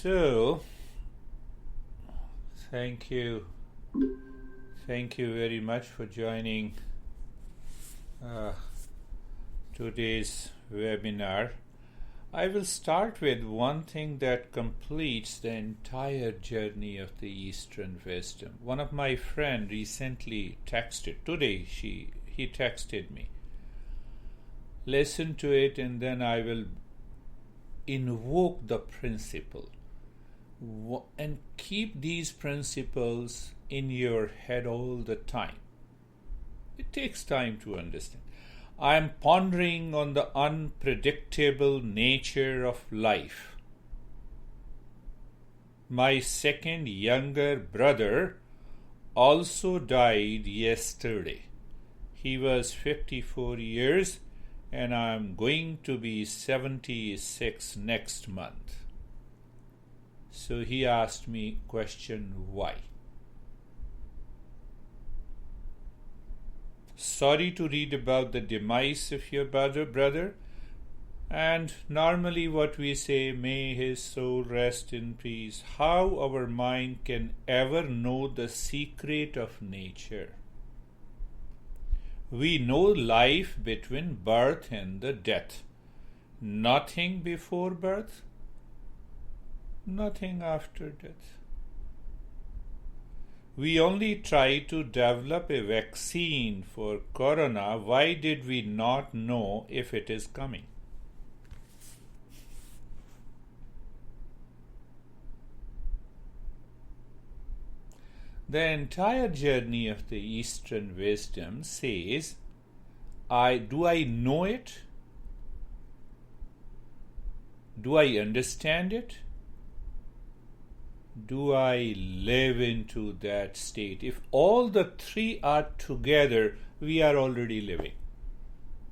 So, thank you. Thank you very much for joining today's webinar. I will start with one thing that completes the entire journey of the Eastern wisdom. One of my friends recently texted, today he texted me. Listen to it and then I will invoke the principle. And keep these principles in your head all the time. It takes time to understand. I am pondering on the unpredictable nature of life. My second younger brother also died yesterday. He was 54 years and I am going to be 76 next month. So he asked me question why. Sorry to read about the demise of your brother, and normally what we say, may his soul rest in peace. How our mind can ever know the secret of nature? We know life between birth and the death. Nothing before birth, nothing after death. We only try to develop a vaccine for corona. Why did we not know if it is coming? The entire journey of the Eastern wisdom says, do I know it? Do I understand it? Do I live into that state? If all the three are together, we are already living.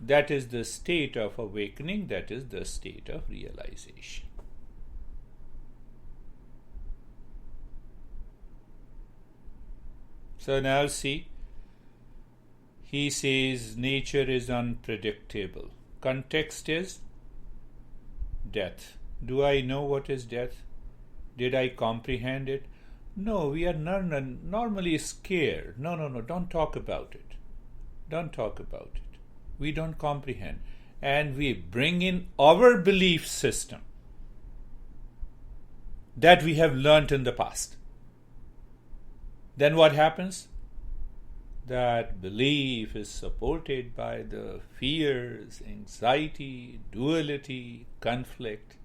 That is the state of awakening, that is the state of realization. So now see, he says nature is unpredictable. Context is death. Do I know what is death? Did I comprehend it? No, we are normally scared. No, don't talk about it. Don't talk about it. We don't comprehend. And we bring in our belief system that we have learnt in the past. Then what happens? That belief is supported by the fears, anxiety, duality, conflict.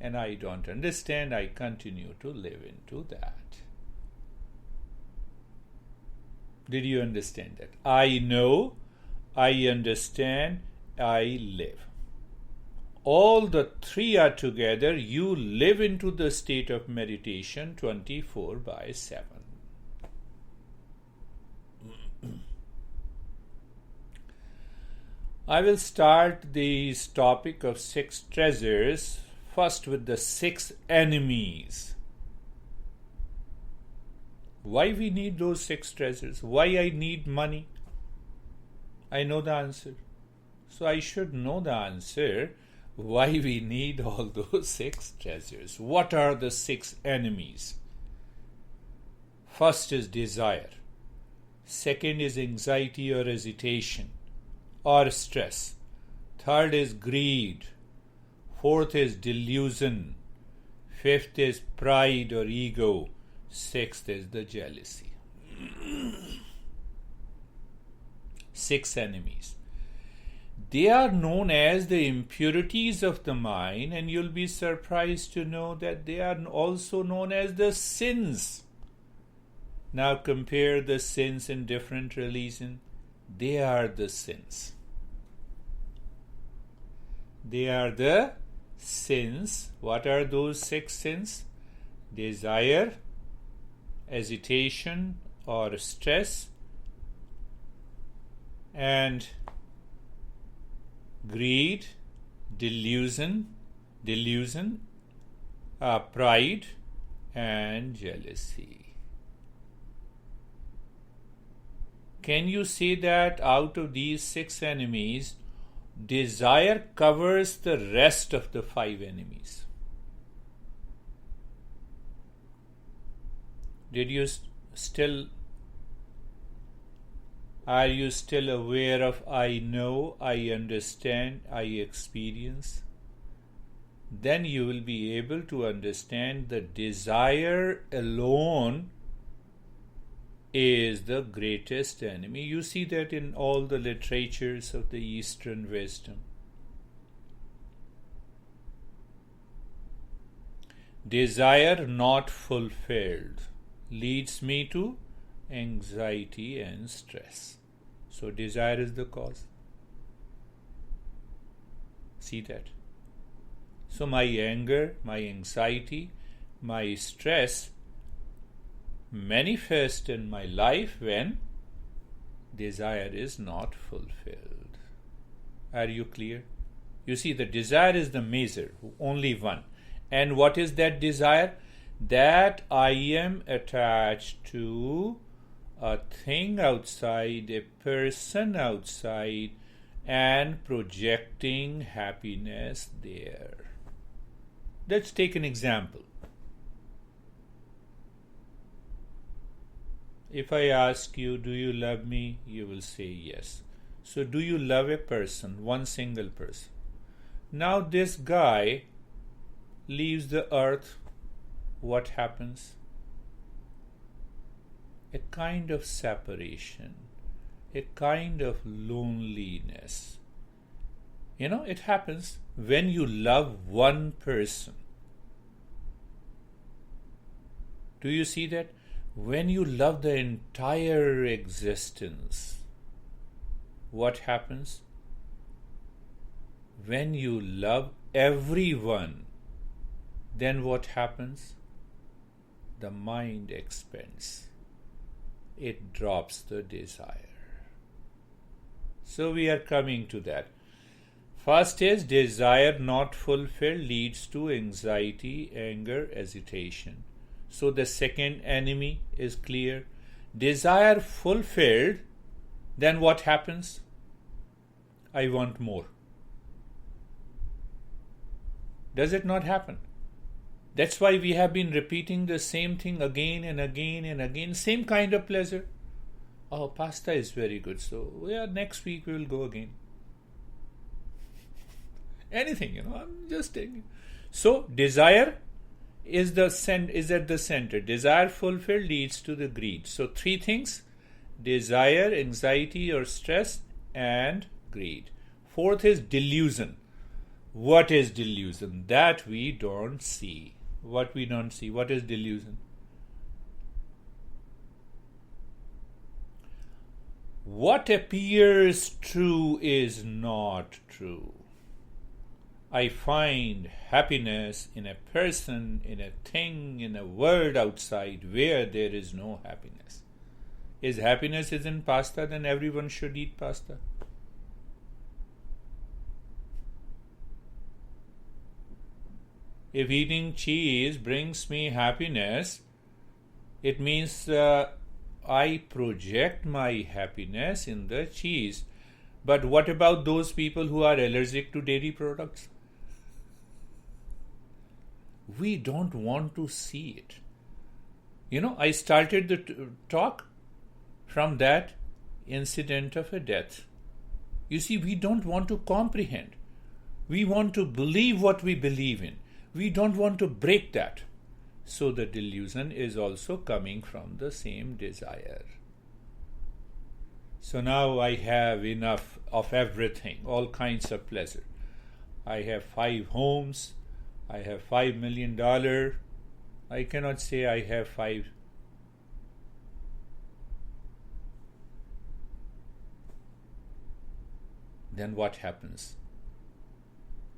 And I don't understand, I continue to live into that. Did you understand that? I know, I understand, I live. All the three are together, you live into the state of meditation 24/7. I will start this topic of 6 treasures first with the 6 enemies. Why we need those 6 treasures? Why I need money? I know the answer. So I should know the answer why we need all those 6 treasures. What are the 6 enemies? First is desire. Second is anxiety or hesitation or stress. Third is greed. Fourth is delusion. Fifth is pride or ego. Sixth is the jealousy. 6 enemies. They are known as the impurities of the mind, and you'll be surprised to know that they are also known as the sins. Now compare the sins in different religions. They are the sins. They are the sins. What are those 6 sins? Desire, hesitation or stress, and greed, delusion, pride, and jealousy. Can you say that out of these 6 enemies, desire covers the rest of the 5 enemies? Did you still, are you still aware of I know, I understand, I experience? Then you will be able to understand the desire alone is the greatest enemy. You see that in all the literatures of the Eastern wisdom. Desire not fulfilled leads me to anxiety and stress. So desire is the cause. See that? So my anger, my anxiety, my stress manifest in my life when desire is not fulfilled. Are you clear? You see, the desire is the measure, only one. And what is that desire? That I am attached to a thing outside, a person outside, and projecting happiness there. Let's take an example. If I ask you, do you love me? You will say yes. So do you love a person, one single person? Now this guy leaves the earth. What happens? A kind of separation, a kind of loneliness. It happens when you love one person. Do you see that? When you love the entire existence, what happens? When you love everyone, then what happens? The mind expands. It drops the desire. So we are coming to that. First is desire not fulfilled leads to anxiety, anger, agitation. So the second enemy is clear. Desire fulfilled, then what happens? I want more. Does it not happen? That's why we have been repeating the same thing again and again and again. Same kind of pleasure. Oh, pasta is very good. So next week we will go again. Anything, I'm just taking. So desire is at the center. Desire fulfilled leads to the greed. So three things: desire, anxiety or stress, and greed. Fourth is delusion. What is delusion? That we don't see. What we don't see. What is delusion? What appears true is not true. I find happiness in a person, in a thing, in a world outside where there is no happiness. If happiness is in pasta, then everyone should eat pasta. If eating cheese brings me happiness, it means I project my happiness in the cheese. But what about those people who are allergic to dairy products? We don't want to see it. I started the talk from that incident of a death. You see, we don't want to comprehend. We want to believe what we believe in. We don't want to break that. So the delusion is also coming from the same desire. So now I have enough of everything, all kinds of pleasure. I have 5 homes. I have $5 million. I cannot say I have 5. Then what happens?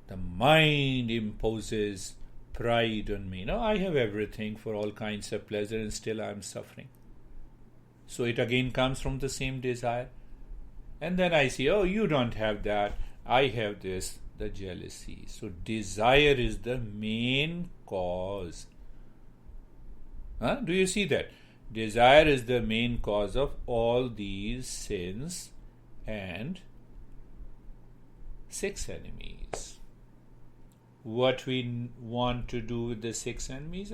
The mind imposes pride on me. Now I have everything for all kinds of pleasure and still I am suffering. So it again comes from the same desire. And then I see, oh, you don't have that. I have this, the jealousy. So desire is the main cause. Do you see that? Desire is the main cause of all these sins and 6 enemies. What we want to do with the 6 enemies?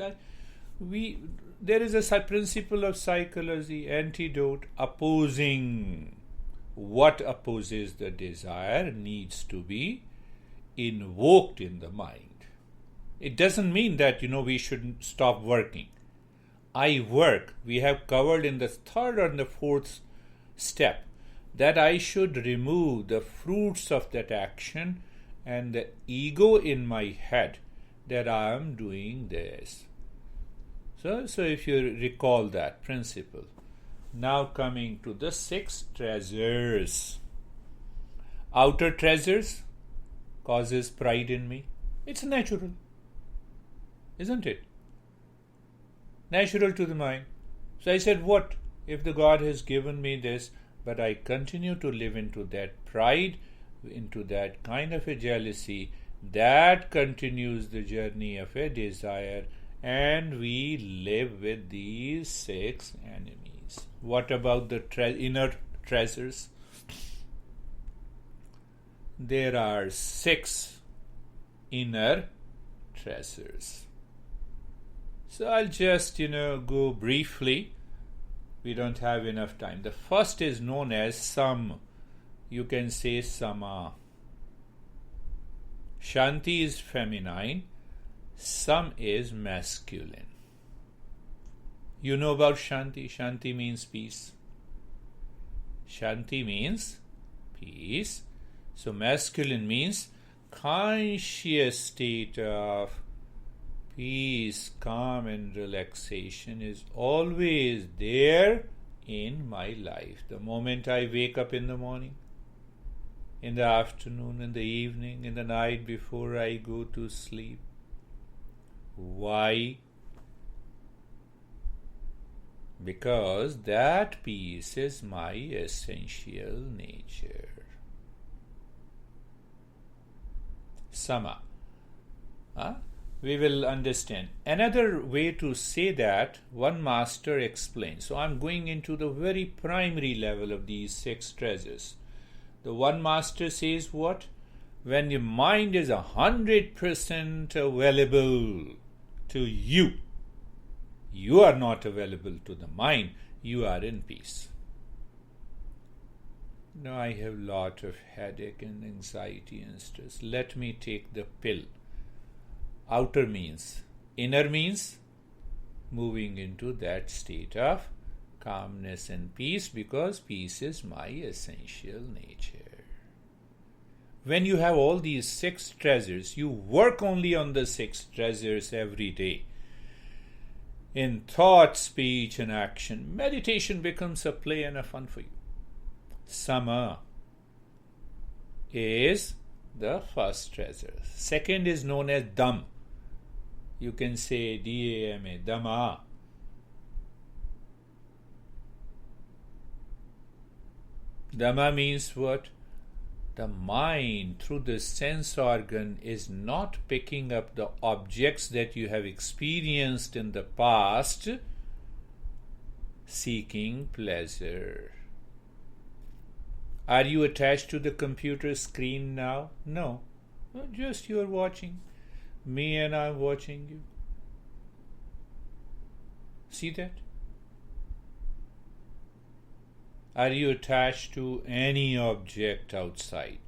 we there is a principle of psychology, antidote, opposing. What opposes the desire needs to be invoked in the mind. It doesn't mean that, we shouldn't stop working. I work. We have covered in the third and the fourth step that I should remove the fruits of that action and the ego in my head that I am doing this. So if you recall that principle. Now coming to the 6 treasures. Outer treasures causes pride in me. It's natural, isn't it? Natural to the mind. So I said, what if the God has given me this, but I continue to live into that pride, into that kind of a jealousy, that continues the journey of a desire, and we live with these 6 enemies. What about the inner treasures? There are 6 inner treasures. So I'll just, go briefly. We don't have enough time. The first is known as Sam. You can say Sama. Shanti is feminine. Sam is masculine. You know about Shanti. Shanti means peace. Shanti means peace. So masculine means conscious state of peace, calm and relaxation is always there in my life. The moment I wake up in the morning, in the afternoon, in the evening, in the night before I go to sleep. Why? Because that peace is my essential nature. Sama. We will understand. Another way to say that, one master explains. So I'm going into the very primary level of these 6 treasures. The one master says what? When your mind is 100% available to you, you are not available to the mind, you are in peace. Now I have a lot of headache and anxiety and stress. Let me take the pill. Outer means, inner means moving into that state of calmness and peace, because peace is my essential nature. When you have all these 6 treasures, you work only on the 6 treasures every day. In thought, speech, and action, meditation becomes a play and a fun for you. Sama is the first treasure. Second is known as Dham. You can say D-A-M-A, Dhamma. Dhamma means what? The mind, through the sense organ, is not picking up the objects that you have experienced in the past, seeking pleasure. Are you attached to the computer screen now? No. Just you are watching. Me and I am watching you. See that? Are you attached to any object outside?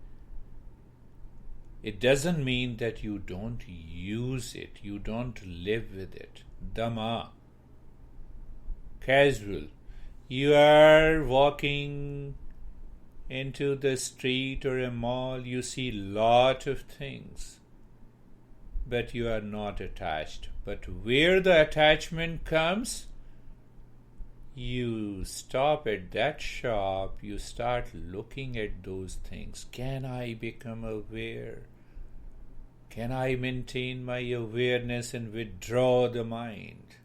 It doesn't mean that you don't use it, you don't live with it. Dhamma. Casual. You are walking into the street or a mall, you see lot of things, but you are not attached. But where the attachment comes, you stop at that shop, you start looking at those things. Can I become aware? Can I maintain my awareness and withdraw the mind?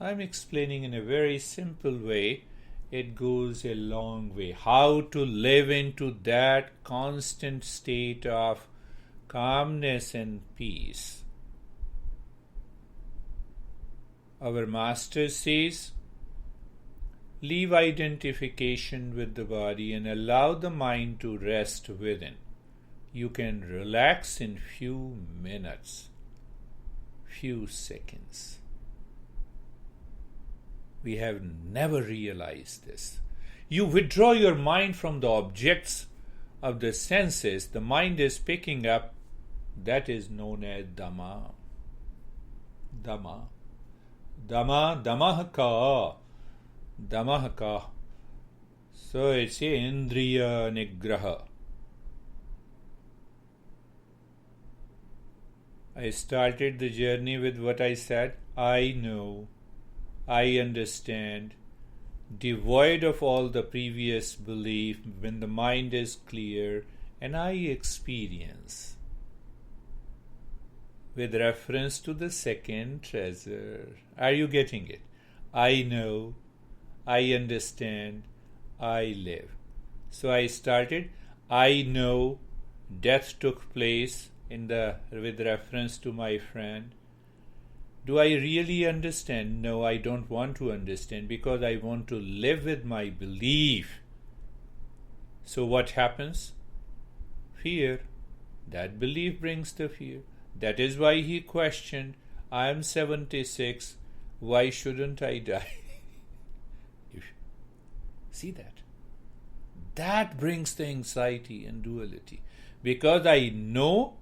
I'm explaining in a very simple way. It goes a long way. How to live into that constant state of calmness and peace. Our master says, leave identification with the body and allow the mind to rest within. You can relax in few minutes. few seconds. We have never realized this. You withdraw your mind from the objects of the senses, the mind is picking up, that is known as Dhamma. Dhamma. Dhamma, Dhammahaka. Dhammahaka. So it's a Indriya Nigraha. I started the journey with what I said. I know, I understand, devoid of all the previous belief, when the mind is clear, and I experience. With reference to the second treasure. Are you getting it? I know, I understand, I live. So I started, I know death took place with reference to my friend. Do I really understand? No, I don't want to understand because I want to live with my belief. So what happens? Fear. That belief brings the fear. That is why he questioned, I am 76, why shouldn't I die? See that? That brings the anxiety and duality. Because I know,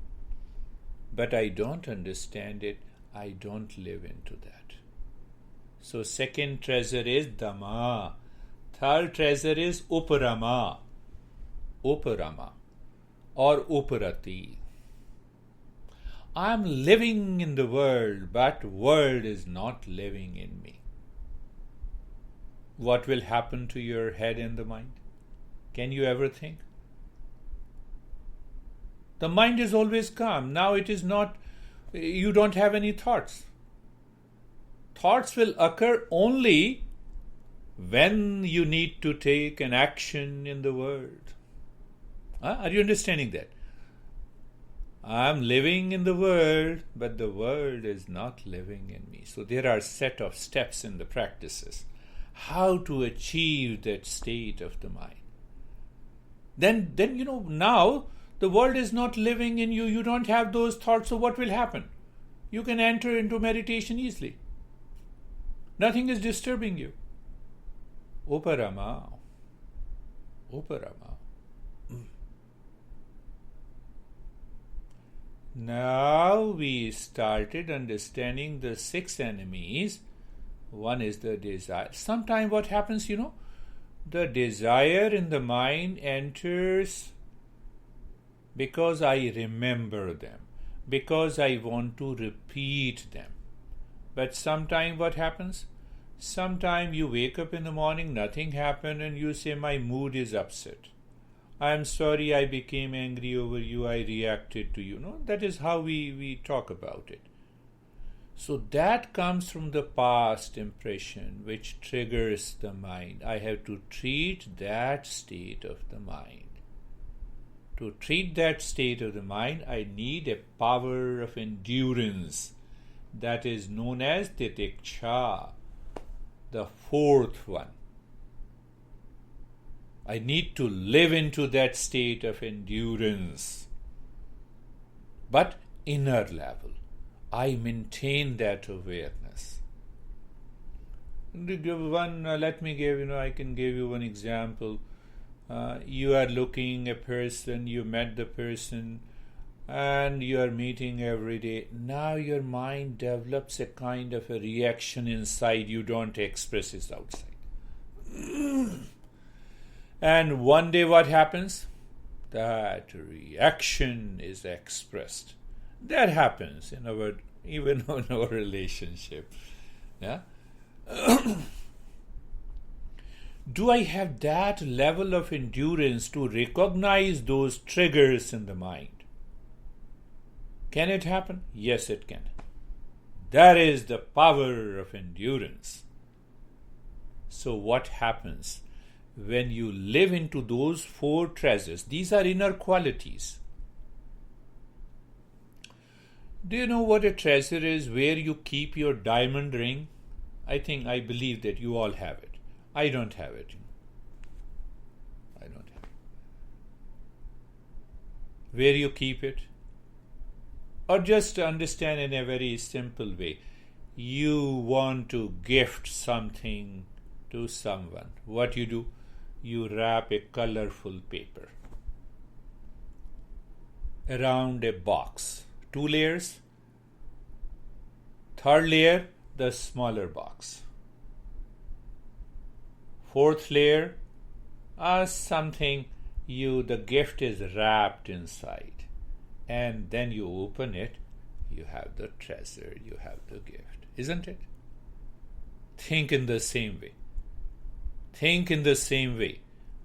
but I don't understand it, I don't live into that. So second treasure is Dhamma. Third treasure is Uparama. Uparama or Uparati. I am living in the world, but world is not living in me. What will happen to your head and the mind? Can you ever think? The mind is always calm. Now it is not, you don't have any thoughts. Thoughts will occur only when you need to take an action in the world. Are you understanding that? I am living in the world, but the world is not living in me. So there are a set of steps in the practices. How to achieve that state of the mind. Then now the world is not living in you. You don't have those thoughts. So what will happen? You can enter into meditation easily. Nothing is disturbing you. Uparama. Uparama. Now we started understanding the 6 enemies. One is the desire. Sometimes what happens, the desire in the mind enters because I remember them, because I want to repeat them. But sometimes what happens? Sometimes you wake up in the morning, nothing happened, and you say, my mood is upset. I am sorry I became angry over you, I reacted to you. No, that is how we talk about it. So that comes from the past impression which triggers the mind. I have to treat that state of the mind. To treat that state of the mind, I need a power of endurance that is known as titiksha, the fourth one. I need to live into that state of endurance. But inner level, I maintain that awareness. I can give you one example. You are looking a person, you met the person, and you are meeting every day. Now your mind develops a kind of a reaction inside. You don't express it outside. And one day what happens? That reaction is expressed. That happens even in our relationship. Yeah. Do I have that level of endurance to recognize those triggers in the mind? Can it happen? Yes, it can. That is the power of endurance. So what happens when you live into those 4 treasures? These are inner qualities. Do you know what a treasure is? Where you keep your diamond ring? I believe that you all have it. I don't have it. I don't have it. Where you keep it? Or just understand in a very simple way. You want to gift something to someone. What you do? You wrap a colorful paper around a box. 2 layers. Third layer, the smaller box. Fourth layer, something the gift is wrapped inside. And then you open it, you have the treasure, you have the gift. Isn't it? Think in the same way. Think in the same way.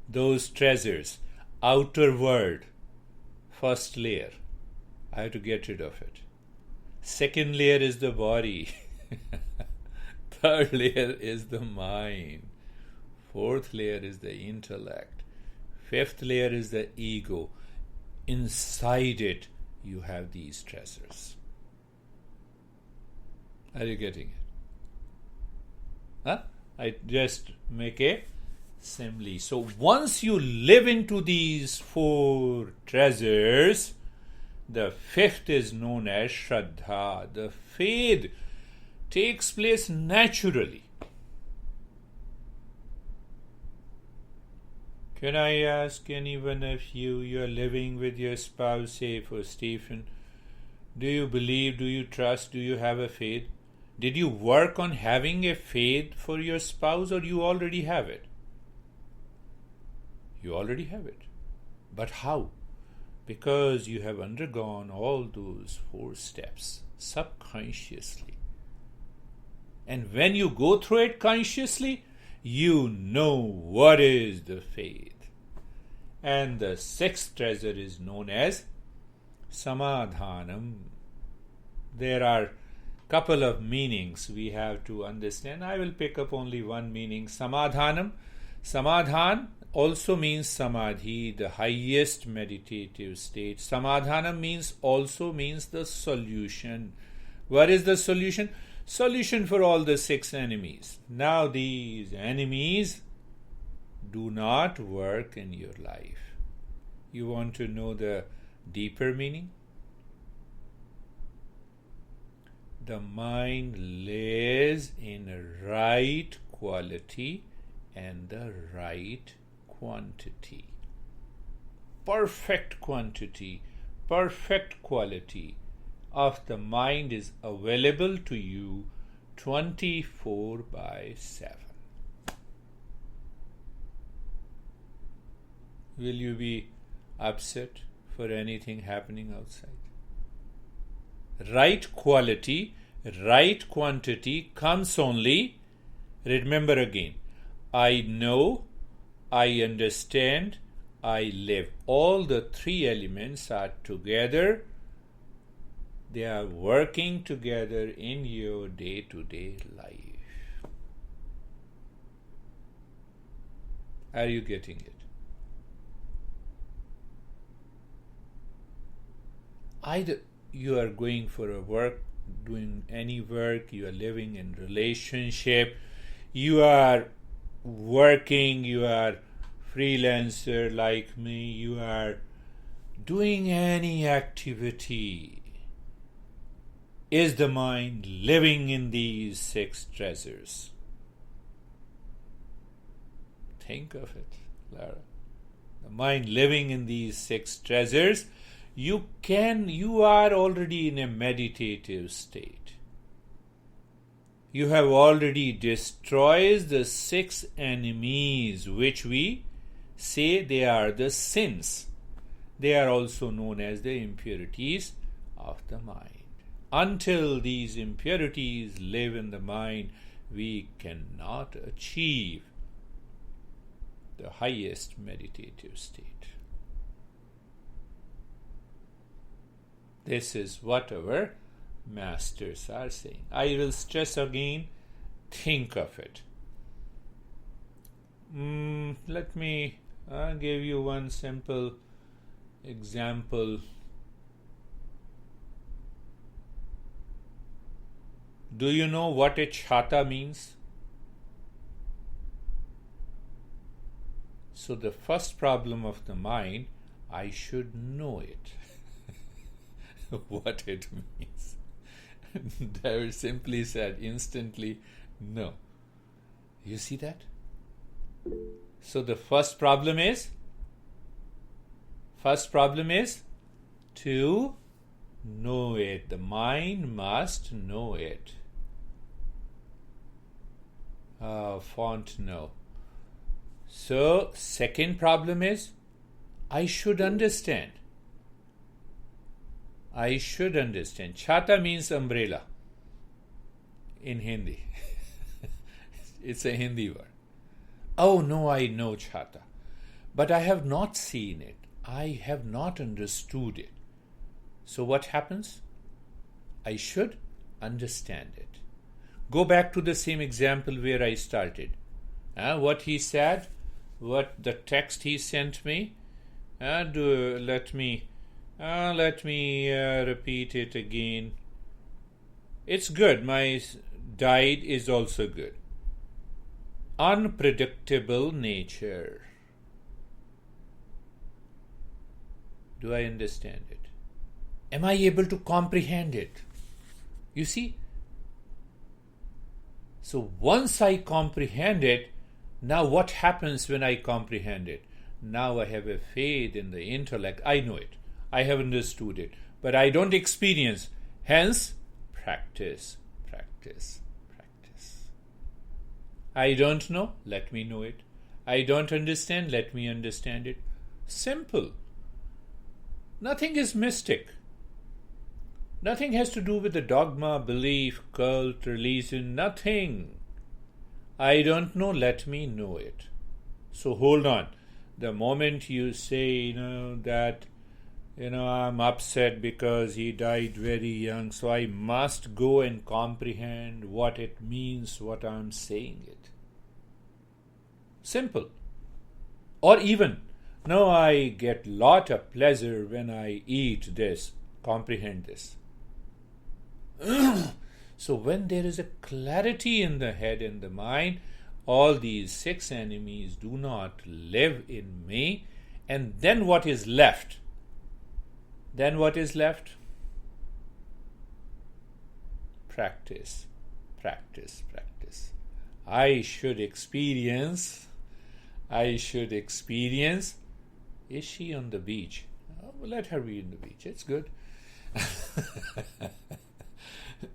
Those treasures, outer world, first layer, I have to get rid of it. Second layer is the body. Third layer is the mind. Fourth layer is the intellect. Fifth layer is the ego. Inside it, you have these treasures. Are you getting it? I just make a simile. So once you live into these 4 treasures, the fifth is known as Shraddha. The faith takes place naturally. Can I ask anyone of you are living with your spouse, say for Stephen, do you believe, do you trust, do you have a faith? Did you work on having a faith for your spouse, or you already have it? You already have it. But how? Because you have undergone all those 4 steps subconsciously. And when you go through it consciously, you know what is the faith. And the 6th treasure is known as Samadhanam. There are couple of meanings we have to understand. I will pick up only one meaning. Samadhanam. Samadhan also means samadhi, the highest meditative state. Samadhanam also means the solution. What is the solution? Solution for all the 6 enemies. Now these enemies do not work in your life. You want to know the deeper meaning? The mind lives in right quality and the right quantity. Perfect quantity, perfect quality of the mind is available to you 24/7. Will you be upset for anything happening outside? Right quality, right quantity comes only, remember again, I know, I understand, I live. All the 3 elements are together. They are working together in your day-to-day life. Are you getting it? Either you are going for a work, doing any work, you are living in relationship, you are working, you are freelancer like me, you are doing any activity. Is the mind living in these 6 treasures? Think of it, Lara. The mind living in these 6 treasures, you are already in a meditative state. You have already destroyed the 6 enemies, which we say they are the sins. They are also known as the impurities of the mind. Until these impurities live in the mind, we cannot achieve the highest meditative state. This is what our masters are saying. I will stress again, think of it. Let me give you one simple example. Do you know what a chhata means? So the first problem of the mind, I should know it. what it means. They simply said instantly, no. You see that? So the first problem is to know it. The mind must know it. Font no. So second problem is I should understand. Chhata means umbrella in Hindi. It's a Hindi word. Oh no, I know chhata, but I have not seen it. I have not understood it. So what happens? I should understand it. Go back to the same example where I started. What he said, what the text he sent me. Let me repeat it again. It's good. My diet is also good. Unpredictable nature. Do I understand it? Am I able to comprehend it? You see? So once I comprehend it, now what happens when I comprehend it? Now I have a faith in the intellect. I know it. I have understood it. But I don't experience. Hence, practice. I don't know. Let me know it. I don't understand. Let me understand it. Simple. Nothing is mystic. Nothing has to do with the dogma, belief, cult, religion. Nothing. I don't know. Let me know it. So hold on. The moment you say, that, I'm upset because he died very young, so I must go and comprehend what it means, what I'm saying it. Simple. Or even, no, I get lot of pleasure when I eat this. Comprehend this. So when there is a clarity in the head and the mind, all these 6 enemies do not live in me. And then what is left? Practice. I should experience. Is she on the beach? Oh, well, let her be on the beach. It's good.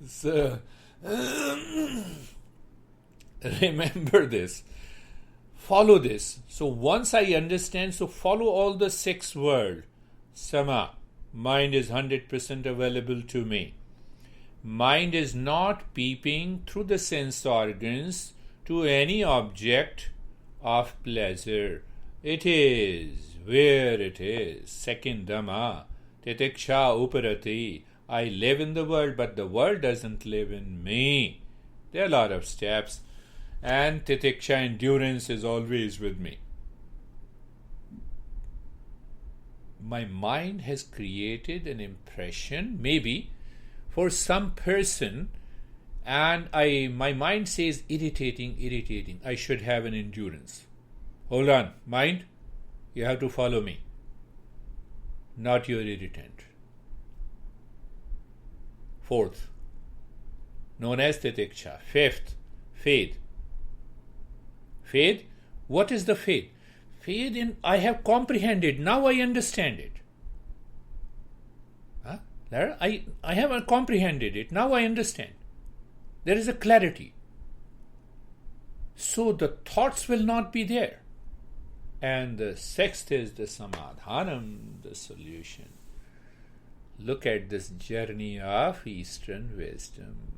So, remember this. Follow this. So once I understand, so follow all the 6 words. Sama. Mind is 100% available to me. Mind is not peeping through the sense organs to any object of pleasure. It is where it is. Second Dhamma. Titiksha uparati. I live in the world, but the world doesn't live in me. There are a lot of steps. And titiksha, endurance, is always with me. My mind has created an impression, maybe, for some person, and my mind says, irritating, I should have an endurance. Hold on, mind, you have to follow me, not your irritant. Fourth, known as titiksha. Fifth, faith. Faith, what is the faith? Faith in I have comprehended, now I understand it. I have comprehended it, now I understand. There is a clarity. So the thoughts will not be there. And the 6th is the samadhanam, the solution. Look at this journey of Eastern wisdom.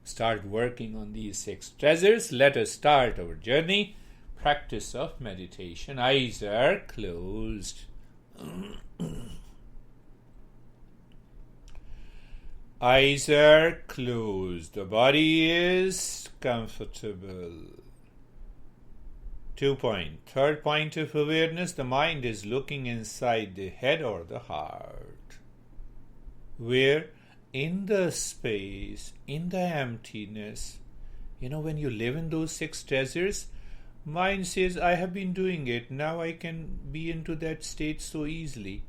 Start working on these 6 treasures. Let us start our journey. Practice of meditation. Eyes are closed. Eyes are closed. The body is comfortable. 2 point. Third point of awareness. The mind is looking inside the head or the heart. Where? In the space, in the emptiness. When you live in those 6 treasures, mind says, I have been doing it. Now I can be into that state so easily.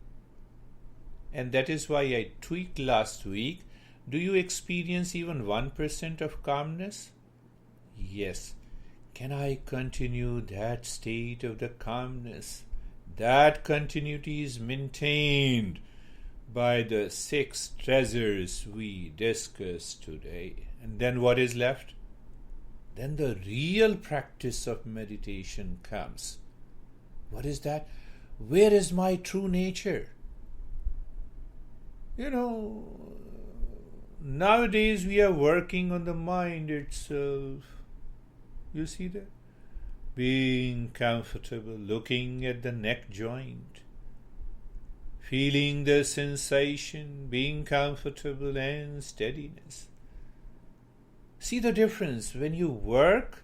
And that is why I tweaked last week. Do you experience even 1% of calmness? Yes. Can I continue that state of the calmness? That continuity is maintained by the 6 treasures we discussed today. And then what is left? Then the real practice of meditation comes. What is that? Where is my true nature? Nowadays we are working on the mind itself. You see that? Being comfortable, looking at the neck joint, feeling the sensation, being comfortable and steadiness. See the difference when you work,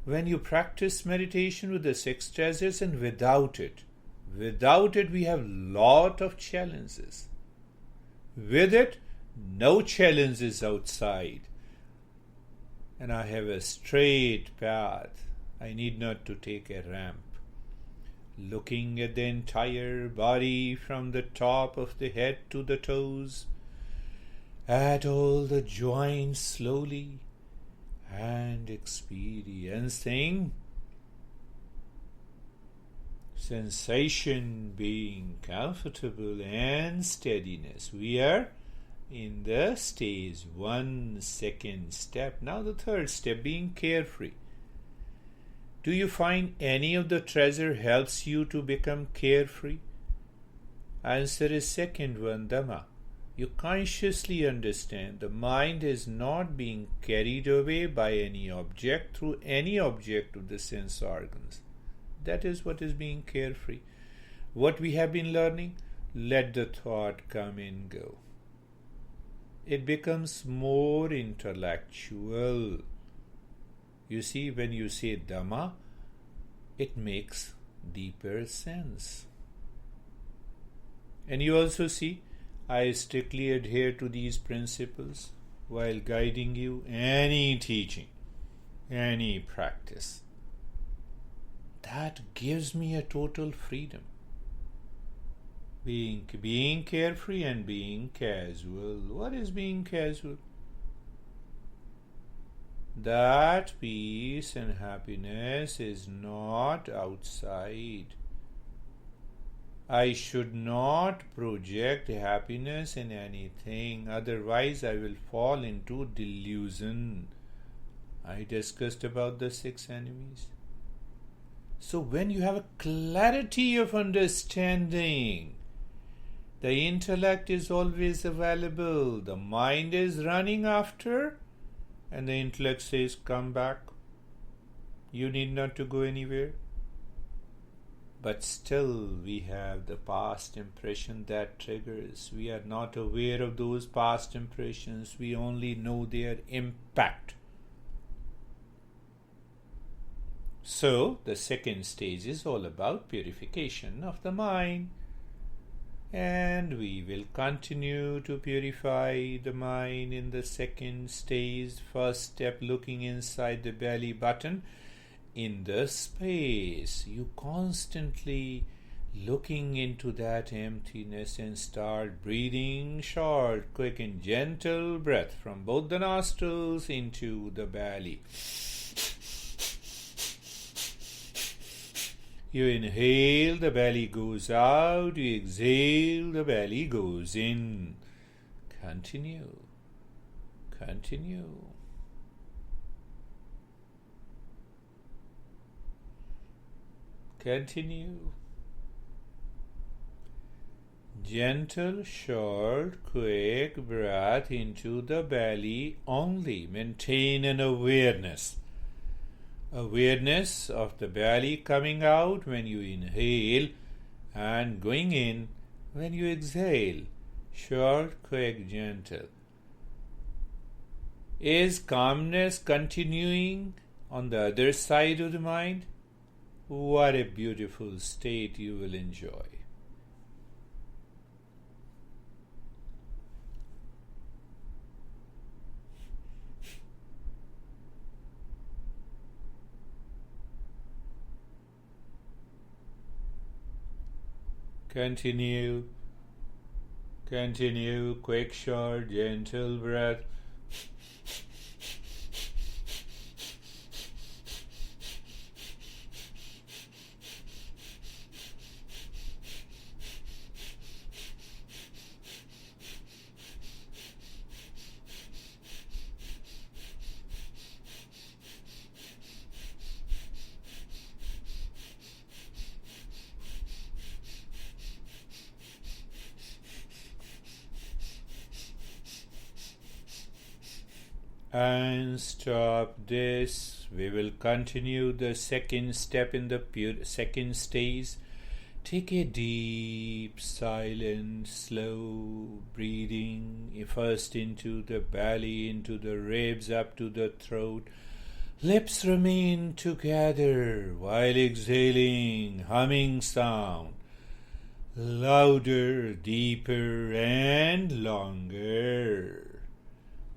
when you practice meditation with the 6 treasures and without it. Without it, we have lot of challenges. With it, no challenges outside. And I have a straight path. I need not to take a ramp. Looking at the entire body from the top of the head to the toes, at all the joints slowly, and experiencing sensation, being comfortable and steadiness. We are in the stage 1, second step. Now the third step, being carefree. Do you find any of the treasure helps you to become carefree? Answer is second one, Dhamma. You consciously understand the mind is not being carried away by any object through any object of the sense organs. That is what is being carefree. What we have been learning, let the thought come and go. It becomes more intellectual. You see, when you say Dhamma, it makes deeper sense. And you also see, I strictly adhere to these principles while guiding you any teaching, any practice. That gives me a total freedom. Being carefree and being casual. What is being casual? That peace and happiness is not outside. I should not project happiness in anything, otherwise I will fall into delusion. I discussed about the 6 enemies. So when you have a clarity of understanding, the intellect is always available, the mind is running after, and the intellect says, come back. You need not to go anywhere. But still we have the past impression that triggers. We are not aware of those past impressions. We only know their impact. So the second stage is all about purification of the mind. And we will continue to purify the mind in the second stage. First step, looking inside the belly button. In the space, you constantly looking into that emptiness and start breathing short, quick and gentle breath from both the nostrils into the belly. You inhale, the belly goes out. You exhale, the belly goes in. Continue. Continue. Continue. Gentle, short, quick breath into the belly only. Maintain an awareness. Awareness of the belly coming out when you inhale and going in when you exhale. Short, quick, gentle. Is calmness continuing on the other side of the mind? What a beautiful state you will enjoy. Continue. Continue, quick, short, gentle breath. And stop this. We will continue the second step in the second stage. Take a deep, silent, slow breathing, first into the belly, into the ribs, up to the throat. Lips remain together while exhaling, humming sound. Louder, deeper, and longer.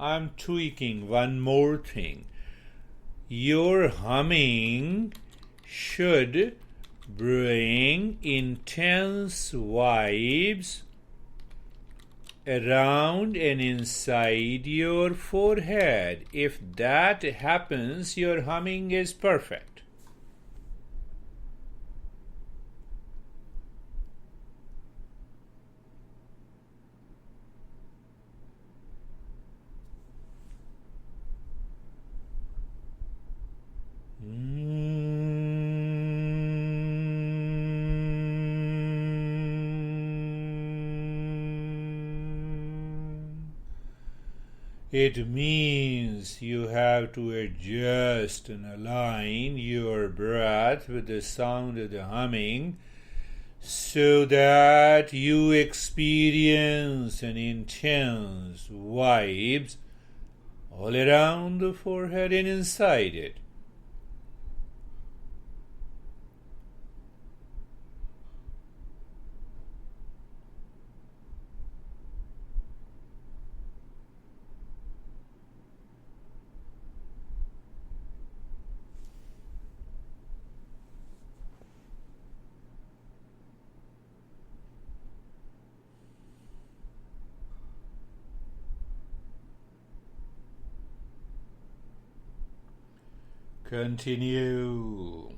I'm tweaking one more thing. Your humming should bring intense vibes around and inside your forehead. If that happens, your humming is perfect. It means you have to adjust and align your breath with the sound of the humming so that you experience an intense vibes all around the forehead and inside it. Continue.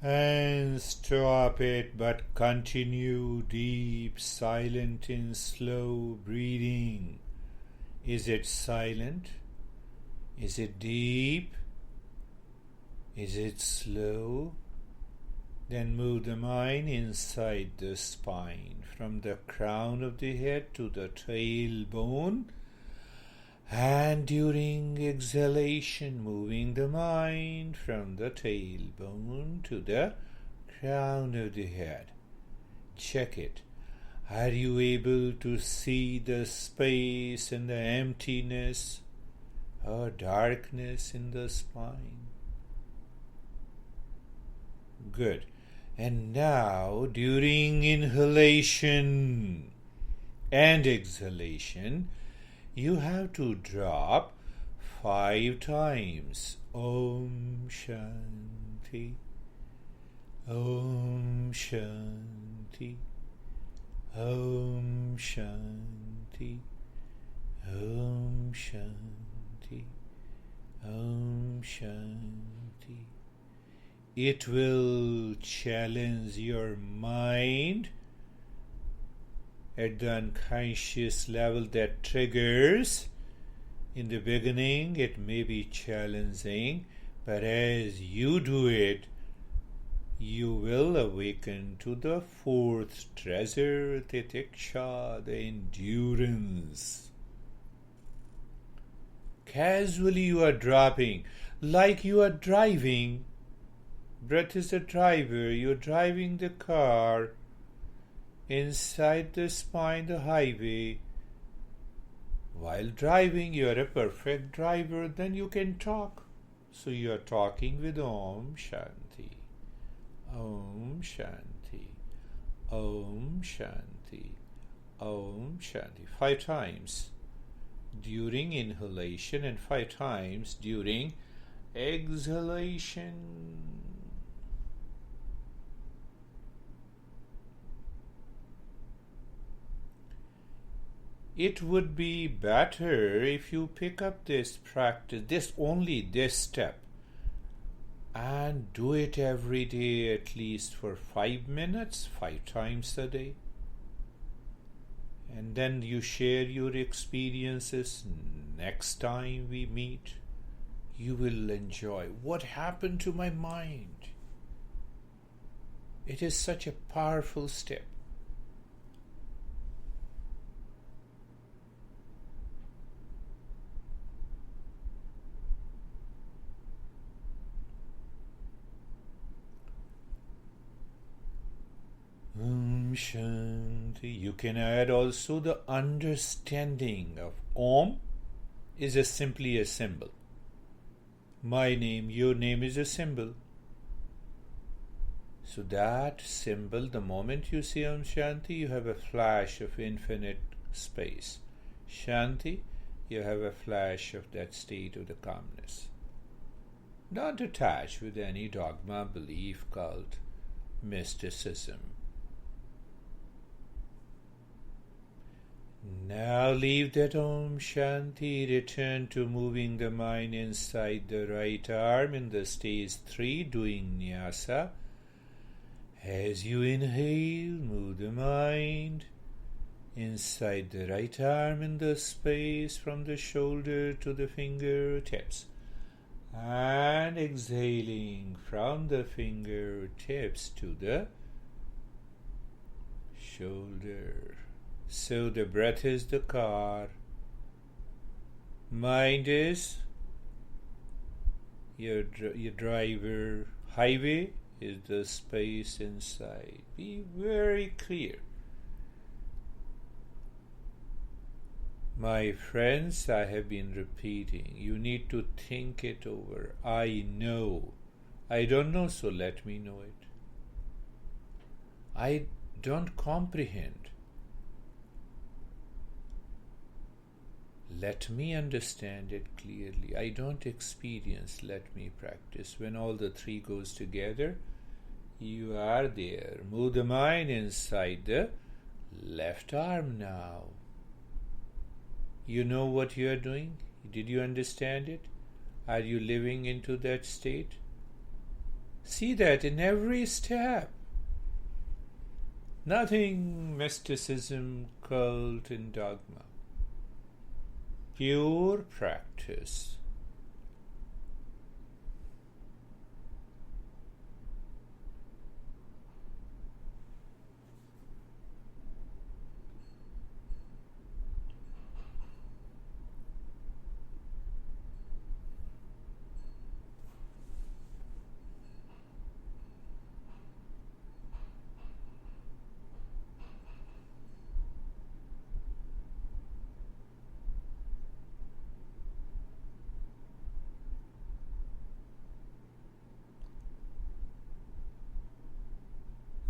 And stop it, but continue deep, silent and slow breathing. Is it silent? Is it deep? Is it slow? Then move the mind inside the spine, from the crown of the head to the tailbone. And during exhalation, moving the mind from the tailbone to the crown of the head. Check it. Are you able to see the space and the emptiness or darkness in the spine? Good. And now, during inhalation and exhalation, you have to drop 5 times. Om Shanti. Om Shanti. Om Shanti. Om Shanti. Om Shanti. It will challenge your mind at the unconscious level that triggers. In the beginning, it may be challenging, but as you do it, you will awaken to the fourth treasure, titiksha, the endurance. Casually you are dropping, like you are driving. Breath is the driver. You're driving the car inside the spine, the highway. While driving, you're a perfect driver. Then you can talk. So you're talking with Om Shanti. Om Shanti. Om Shanti. Om Shanti. 5 times during inhalation and 5 times during exhalation. It would be better if you pick up this practice, this step, and do it every day at least for 5 minutes, 5 times a day. And then you share your experiences next time we meet. You will enjoy. What happened to my mind? It is such a powerful step. Om Shanti. You can add also the understanding of Om is simply a symbol. My name, your name is a symbol. So that symbol, the moment you see Om Shanti, you have a flash of infinite space. Shanti, you have a flash of that state of the calmness. Not attached with any dogma, belief, cult, mysticism. Now leave that Om Shanti, return to moving the mind inside the right arm in the stage 3, doing Nyasa. As you inhale, move the mind inside the right arm in the space from the shoulder to the fingertips. And exhaling from the fingertips to the shoulder. So the breath is the car, mind is your driver, highway is the space inside. Be very clear. My friends, I have been repeating, you need to think it over. I know. I don't know, so let me know it. I don't comprehend. Let me understand it clearly. I don't experience, let me practice. When all the 3 goes together, you are there. Move the mind inside the left arm now. You know what you are doing? Did you understand it? Are you living into that state? See that in every step. Nothing mysticism, cult, and dogma. Pure practice.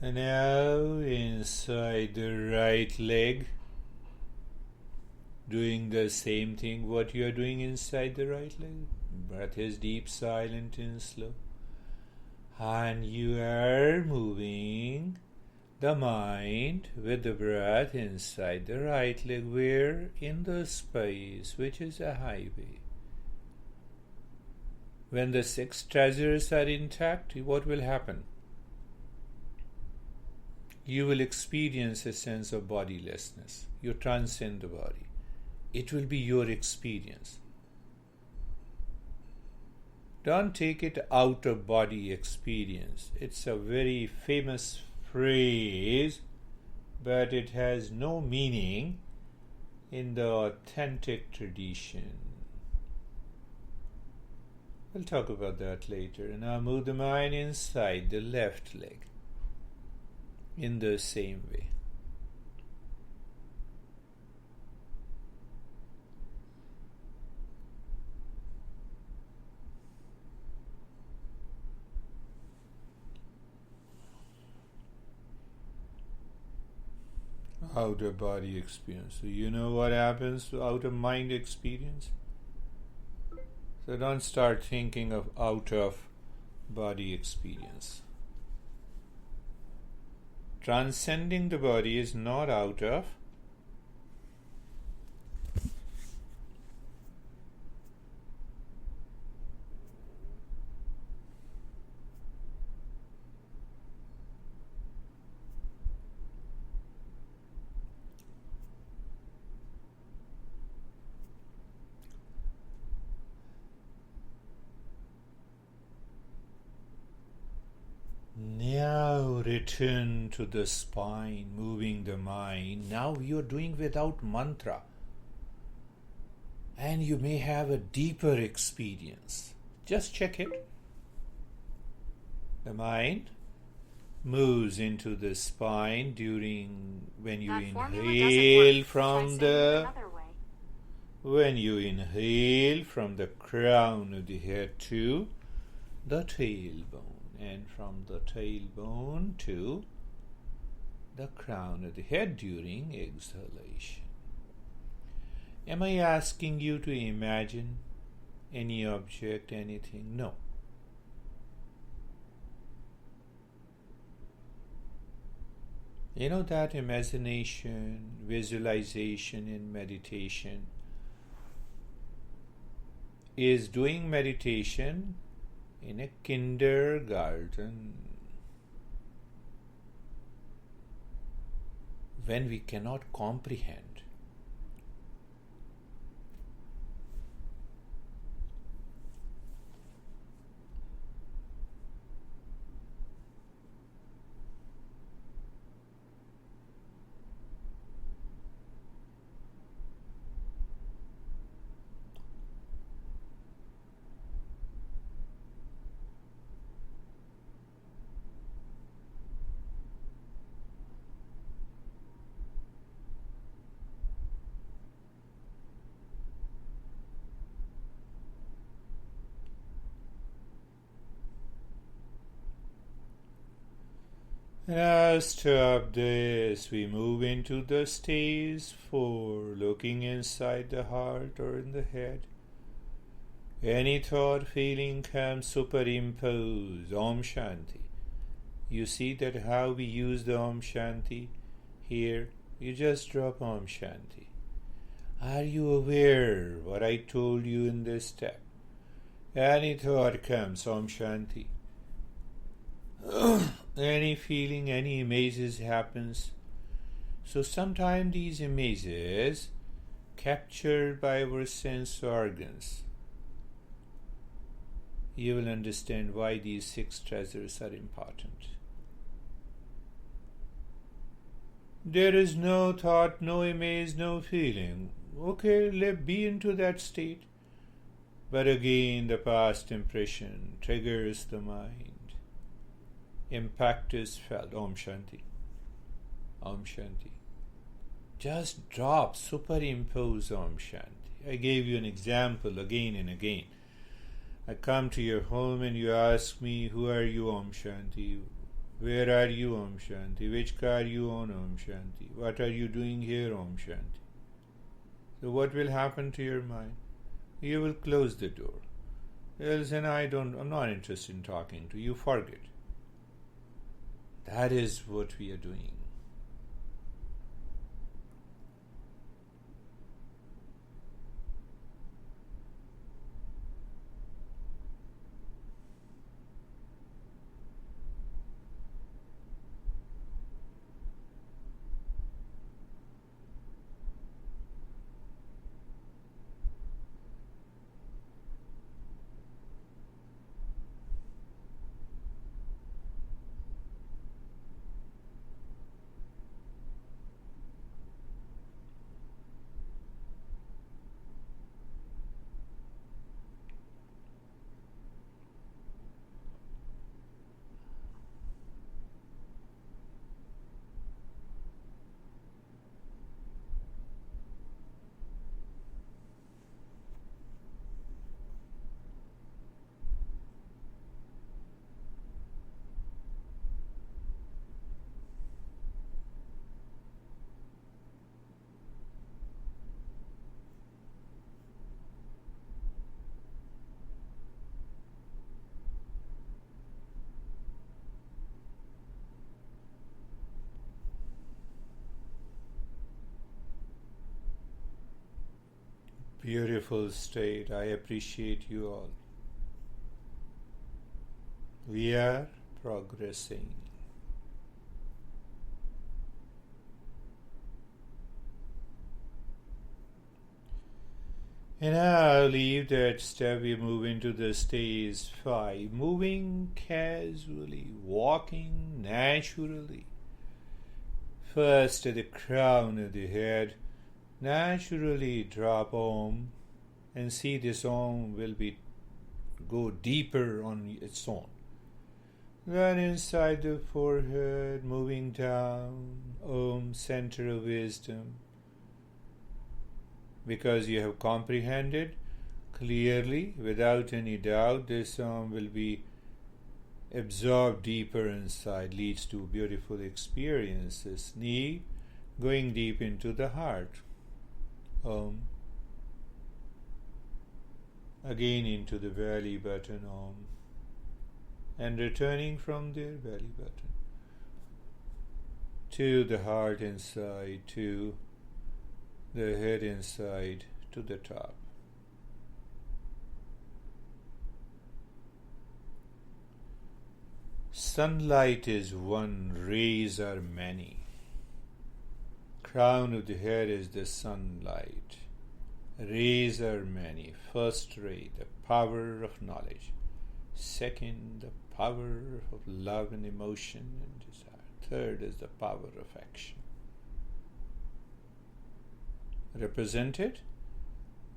And now inside the right leg, doing the same thing what you are doing inside the right leg. Breath is deep, silent, and slow. And you are moving the mind with the breath inside the right leg, where in the space which is a highway. When the six treasures are intact, what will happen? You will experience a sense of bodilessness. You transcend the body. It will be your experience. Don't take it out of body experience. It's a very famous phrase, but it has no meaning in the authentic tradition. We'll talk about that later. Now move the mind inside the left leg in the same way. Outer body experience. So you know what happens to outer mind experience? So don't start thinking of out of body experience. Transcending the body is not out of. Now return to the spine, moving the mind. Now you're doing without mantra. And you may have a deeper experience. Just check it. The mind moves into the spine during when you inhale from the crown of the head to the tailbone. And from the tailbone to the crown of the head during exhalation. Am I asking you to imagine any object, anything? No. You know that imagination, visualization in meditation is doing meditation in a kindergarten, when we cannot comprehend. Now stop this. We move into the stage 4, looking inside the heart or in the head. Any thought, feeling comes, superimpose Om Shanti. You see that how we use the Om Shanti here? You just drop Om Shanti. Are you aware what I told you in this step? Any thought comes, Om Shanti. Any feeling, any images happens. So sometimes these images captured by our sense organs. You will understand why these 6 treasures are important. There is no thought, no image, no feeling. Okay, be into that state. But again, the past impression triggers the mind. Impact is felt. Om Shanti. Om Shanti. Just drop, superimpose Om Shanti. I gave you an example again and again. I come to your home and you ask me, who are you, Om Shanti? Where are you, Om Shanti? Which car you own, Om Shanti? What are you doing here, Om Shanti? So what will happen to your mind? You will close the door. Listen, I'm not interested in talking to you. Forget. That is what we are doing. Beautiful state. I appreciate you all. We are progressing. And now leave that step. We move into the stage 5. Moving casually, walking naturally. First at the crown of the head. Naturally drop Om and see this Om will go deeper on its own. Then inside the forehead, moving down, Om, center of wisdom. Because you have comprehended clearly, without any doubt, this Om will be absorbed deeper inside, leads to beautiful experiences. Knee, going deep into the heart. Om. Again into the belly button, Om. And returning from there, belly button. To the heart inside, to the head inside, to the top. Sunlight is one, rays are many. Crown of the head is the sunlight. Rays are many. First ray, the power of knowledge. Second, the power of love and emotion and desire. Third is the power of action. Represented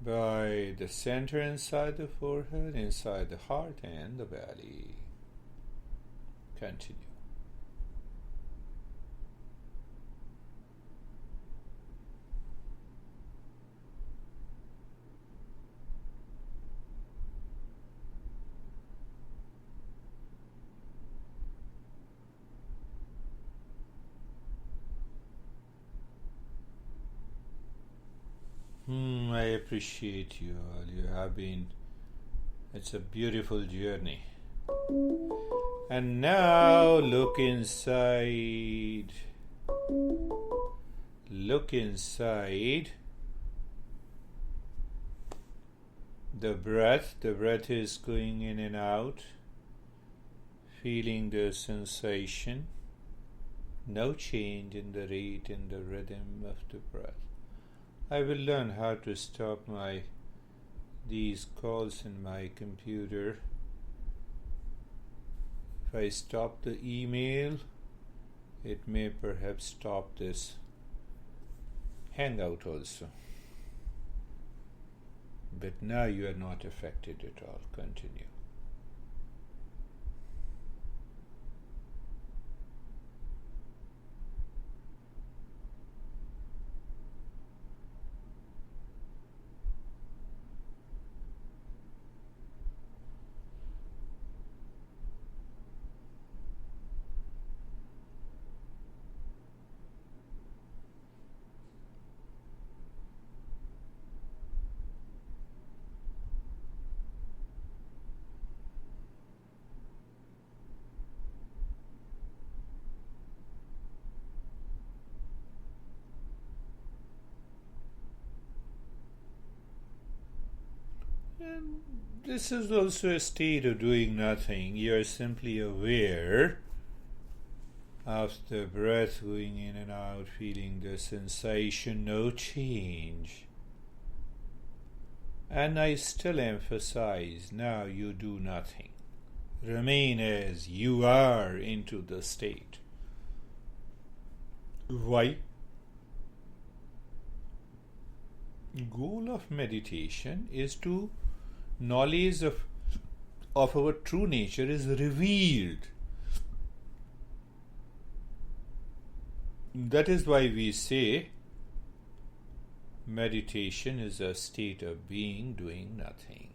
by the center inside the forehead, inside the heart and the belly. Continue. I appreciate you all. You have been, it's a beautiful journey. And now look inside. Look inside. The breath is going in and out. Feeling the sensation. No change in the rate and the rhythm of the breath. I will learn how to stop these calls in my computer. If I stop the email, it may perhaps stop this Hangout also. But now you are not affected at all. Continue. And this is also a state of doing nothing. You are simply aware of the breath going in and out, feeling the sensation, no change. And I still emphasize, now you do nothing. Remain as you are into the state. Why? Goal of meditation is to knowledge of our true nature is revealed. That is why we say meditation is a state of being, doing nothing.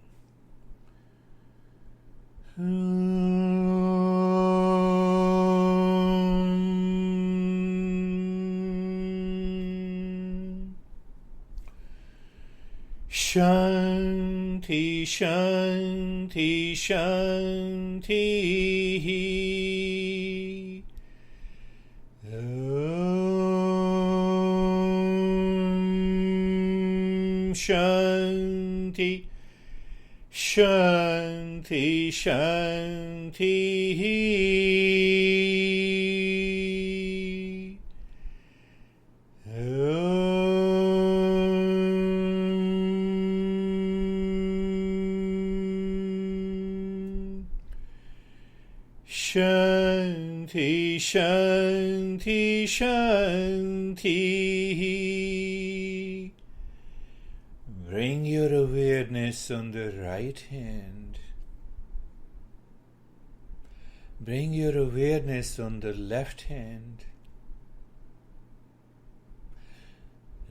Shanti, Shanti, Shanti. Shanti, Shanti, Shanti. Shanti, Shanti, Shanti. Bring your awareness on the right hand. Bring your awareness on the left hand.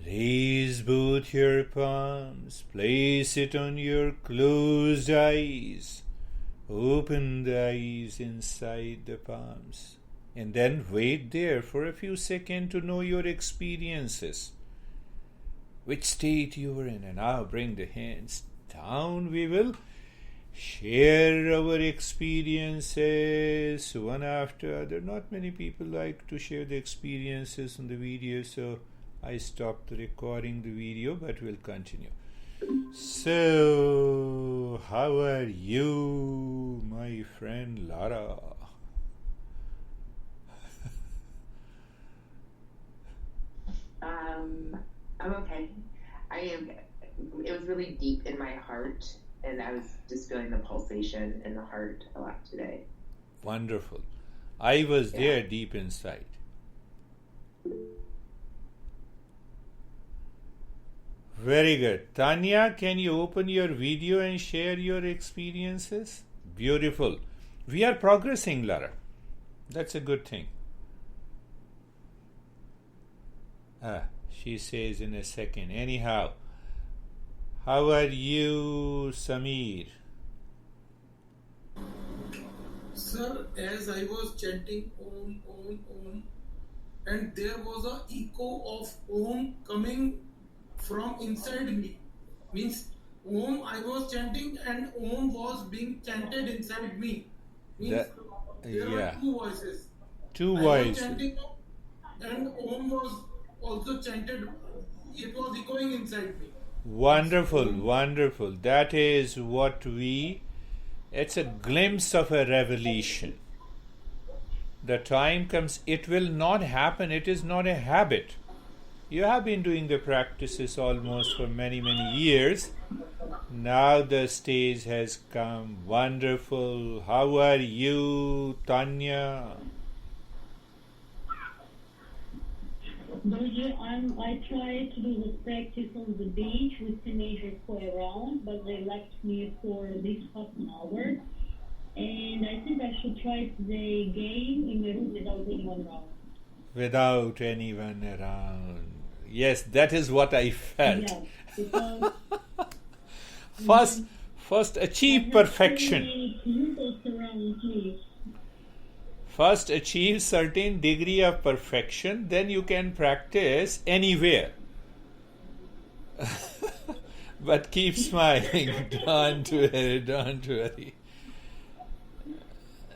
Raise both your palms. Place it on your closed eyes. Open the eyes inside the palms. And then wait there for a few seconds to know your experiences. Which state you were in. And now bring the hands down. We will share our experiences one after other. Not many people like to share the experiences on the video, so I stopped recording the video, but we'll continue. So, how are you, my friend Lara? I'm okay. It was really deep in my heart, and I was just feeling the pulsation in the heart a lot today. Wonderful. I was there deep inside. Very good. Tanya, can you open your video and share your experiences? Beautiful. We are progressing, Lara. That's a good thing. She says in a second. Anyhow, how are you, Samir? Sir, as I was chanting Om, Om, Om, and there was an echo of Om coming from inside me. Means Om I was chanting and Om was being chanted inside me. Means there were two voices. Two I voices. was chanting and Om was also chanted. It was echoing inside me. Wonderful, wonderful. That is what it's a glimpse of a revelation. The time comes, it will not happen, it is not a habit. You have been doing the practices almost for many, many years. Now the stage has come. Wonderful. How are you, Tanya? Guruji, I tried to do the practice on the beach with teenagers play around, but they left me for this half an hour. And I think I should try today again in the room without anyone around. Without anyone around. Yes, that is what I felt. Yeah, because first achieve perfection. First achieve certain degree of perfection, then you can practice anywhere. But keep smiling. Don't worry.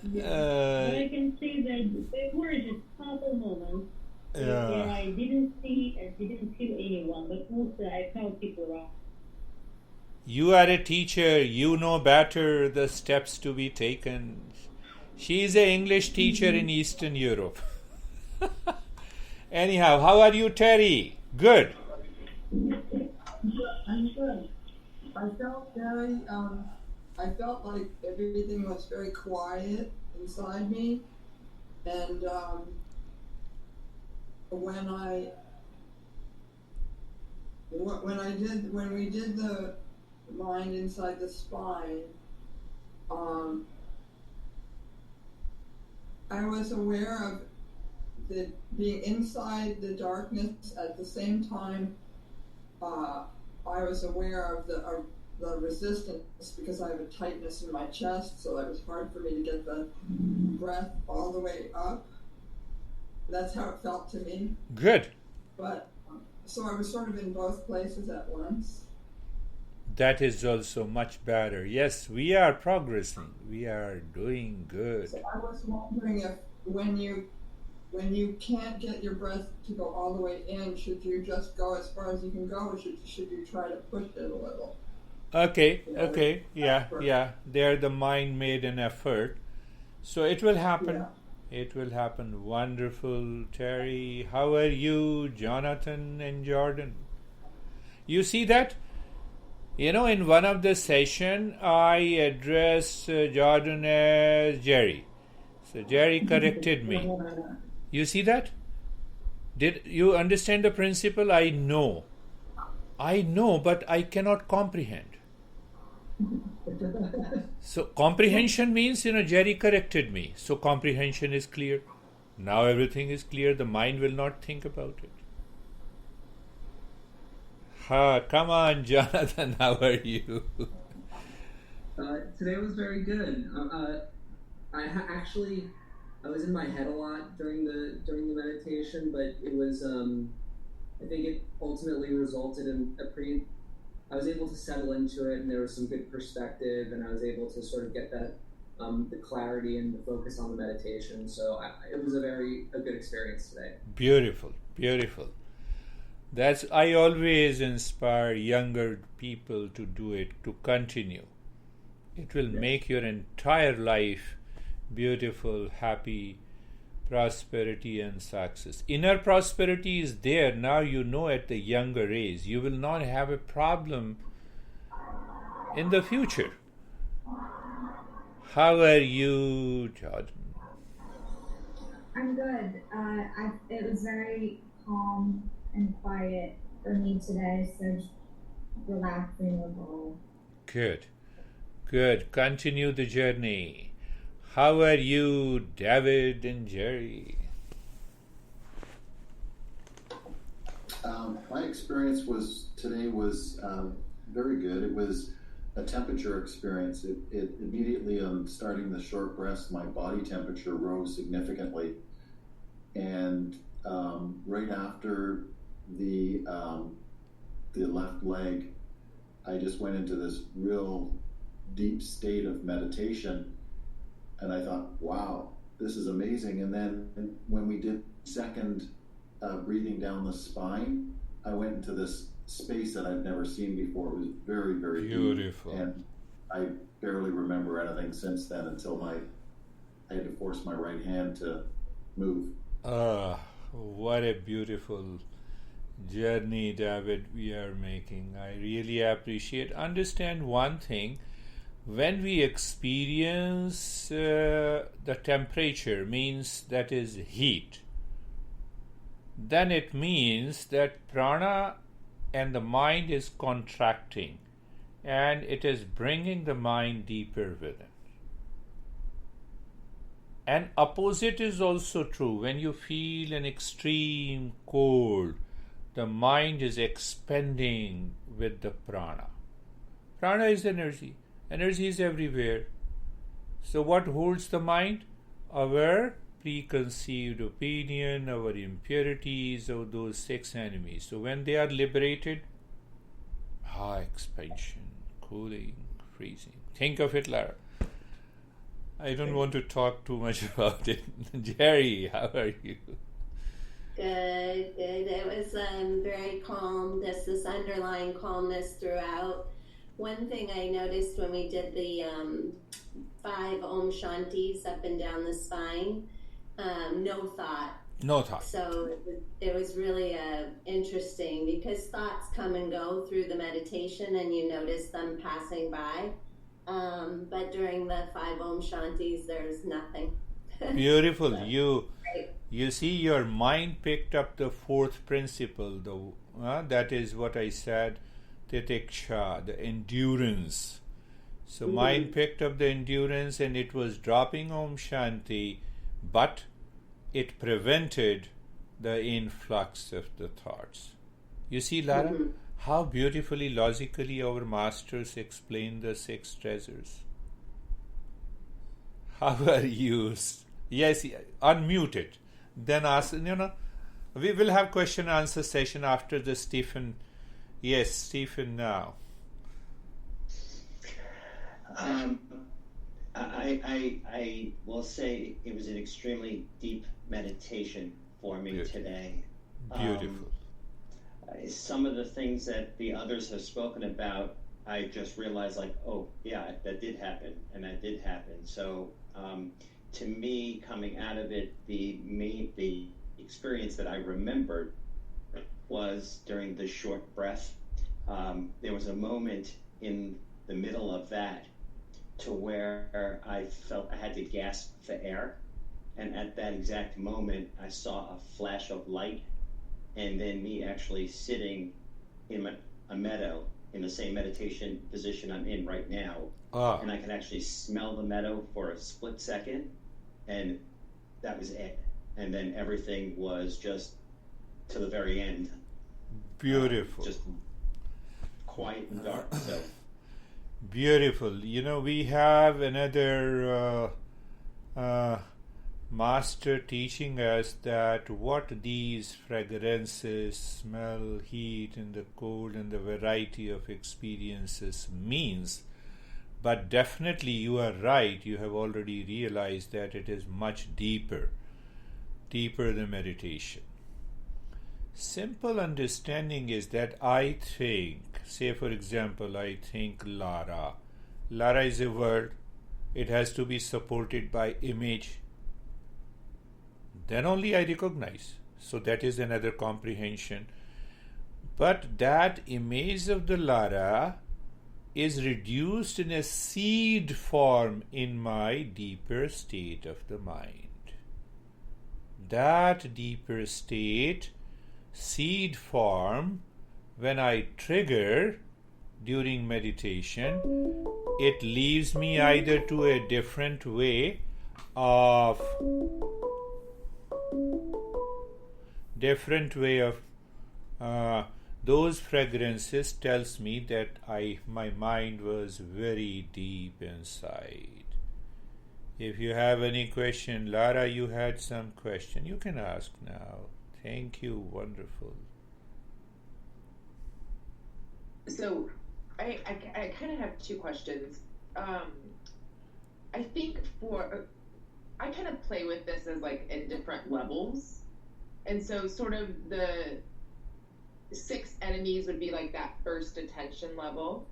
But I can say that there were just couple moments where I didn't see and didn't feel anyone, but also I felt people around. You are a teacher. You know better the steps to be taken. She is an English teacher in Eastern Europe. Anyhow, how are you, Terry? Good. I'm good. I felt like everything was very quiet inside me, and when we did the mind inside the spine, I was aware of the being inside the darkness. At the same time, I was aware of the resistance, because I have a tightness in my chest, so it was hard for me to get the breath all the way up. That's how it felt to me. Good. But so I was sort of in both places at once. That is also much better. Yes, we are progressing. We are doing good. So I was wondering if when you can't get your breath to go all the way in, should you just go as far as you can go, or should you try to push it a little? Okay, yeah. There the mind made an effort. So it will happen. Yeah. It will happen. Wonderful, Terry. How are you, Jonathan and Jordan? You see that? In one of the session, I addressed Jordan as Jerry. So Jerry corrected me. You see that? Did you understand the principle? I know, but I cannot comprehend. So comprehension means, Jerry corrected me. So comprehension is clear. Now everything is clear. The mind will not think about it. Come on, Jonathan. How are you? Today was very good. I was in my head a lot during the meditation, but it was I think it ultimately resulted in I was able to settle into it, and there was some good perspective, and I was able to sort of get that the clarity and the focus on the meditation. So it was a good experience today. Beautiful. I always inspire younger people to do it, to continue. It will make your entire life beautiful, happy, prosperity and success. Inner prosperity is there now, at the younger age. You will not have a problem in the future. How are you, Jordan? I'm good. It was very calm and quiet for me today, so just relaxing with all. Good. Continue the journey. How are you, David and Jerry? My experience today was very good. It was a temperature experience. It immediately, starting the short rest, my body temperature rose significantly, and right after the left leg, I just went into this real deep state of meditation. And I thought, wow, this is amazing. And then when we did second breathing down the spine, I went into this space that I've never seen before. It was very, very beautiful. Deep. And I barely remember anything since then until I had to force my right hand to move. What a beautiful journey, David, we are making. I really appreciate. Understand one thing. When we experience the temperature, means that is heat, then it means that prana and the mind is contracting, and it is bringing the mind deeper within. And opposite is also true. When you feel an extreme cold, the mind is expanding with the prana. Prana is energy. Energy is everywhere. So what holds the mind? Our preconceived opinion, our impurities, or those 6 enemies. So when they are liberated, expansion, cooling, freezing. Think of it, Lara. I don't want to talk too much about it. Jerry, how are you? Good. It was very calm. There's this underlying calmness throughout. One thing I noticed when we did the 5 Om Shantis up and down the spine, no thought. No thought. So it was really interesting because thoughts come and go through the meditation and you notice them passing by. But during the 5 Om Shantis, there's nothing. Beautiful. So, You see, your mind picked up the 4th principle. That is what I said, titiksha, the endurance. So mind picked up the endurance and it was dropping Om Shanti, but it prevented the influx of the thoughts. You see, Lara, how beautifully, logically our masters explain the 6 treasures. How are you? Yes, unmute it. Then ask, we will have question answer session after the Stephen. Yes, Stephen now. I will say it was an extremely deep meditation for me today. Beautiful. Some of the things that the others have spoken about, I just realized oh yeah, that did happen and that did happen. So to me, coming out of it, the experience that I remembered was during the short breath. There was a moment in the middle of that to where I felt I had to gasp for air. And at that exact moment, I saw a flash of light and then me actually sitting in a meadow in the same meditation position I'm in right now. And I could actually smell the meadow for a split second, and that was it. And then everything was just to the very end. Beautiful. Just quiet and dark. So beautiful. We have another master teaching us that what these fragrances, smell, heat, and the cold, and the variety of experiences means. But definitely you are right. You have already realized that it is much deeper than meditation. Simple understanding is that I think, say for example, I think Lara. Lara is a word. It has to be supported by image. Then only I recognize. So that is another comprehension. But that image of the Lara is reduced in a seed form in my deeper state of the mind. That deeper state, seed form, when I trigger during meditation, it leaves me either to a different way of those fragrances tells me that my mind was very deep inside. If you have any question, Lara, you had some question, you can ask now. Thank you, wonderful. So I kind of have 2 questions. I think I kind of play with this as in different levels. And so sort of the 6 enemies would be that first attention level.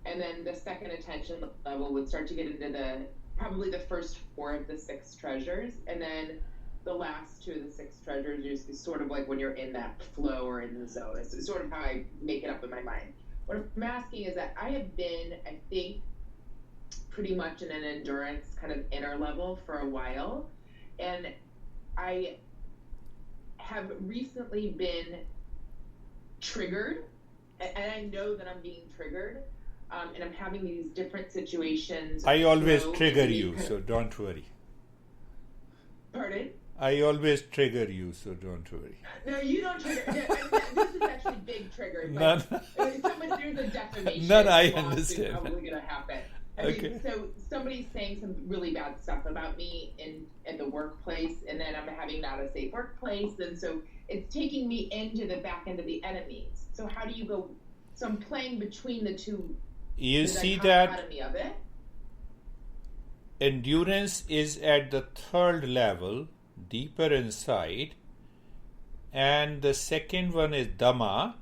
And then the second attention level would start to get into probably the first 4 of the 6 treasures. And then the last 2 of the 6 treasures is sort of when you're in that flow or in the zone. It's sort of how I make it up in my mind. What I'm asking is that I have been, I think, pretty much in an endurance kind of inner level for a while. And I have recently been triggered, and I know that I'm being triggered, and I'm having these different situations. I always trigger you, so don't worry. Pardon? I always trigger you, so don't worry. No, you don't trigger. This is actually big trigger. None. There's a defamation. None, I understand. Probably going to happen. Okay. So somebody's saying some really bad stuff about me in the workplace, and then I'm having not a safe workplace, and so it's taking me into the back end of the enemies. So how do you go? So I'm playing between the two. You see that of it. Endurance is at the 3rd level, deeper inside, and the second one is Dhamma,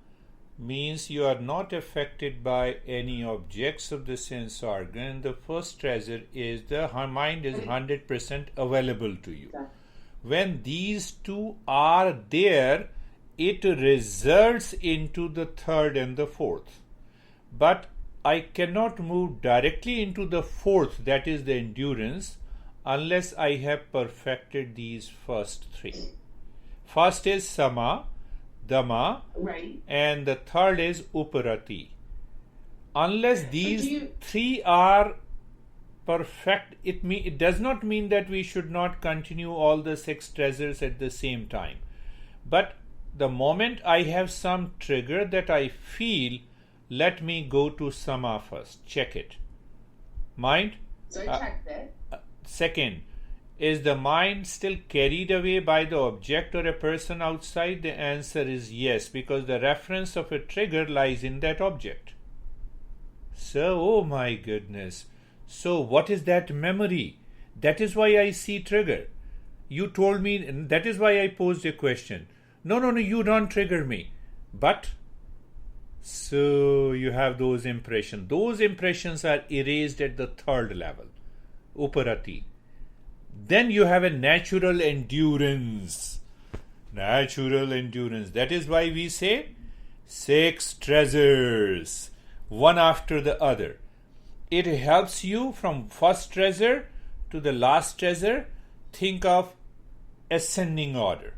means you are not affected by any objects of the sense organ. The first treasure is the mind is 100% available to you. When these two are there, it results into the third and the fourth. But I cannot move directly into the fourth, that is the endurance, unless I have perfected these first three. First is sama, dhamma, Right. and the third is uparati. Unless these three are perfect, it does not mean that we should not continue all the 6 treasures at the same time. But the moment I have some trigger that I feel, let me go to sama first. Check it. Mind? So I checked it. Second, is the mind still carried away by the object or a person outside? The answer is yes, because the reference of a trigger lies in that object. So, oh my goodness. So, what is that memory? That is why I see trigger. You told me, that is why I posed a question. No, you don't trigger me. But, so you have those impressions. Those impressions are erased at the third level, uparati. Then you have a natural endurance. Natural endurance. That is why we say 6 treasures, one after the other. It helps you from first treasure to the last treasure. Think of ascending order.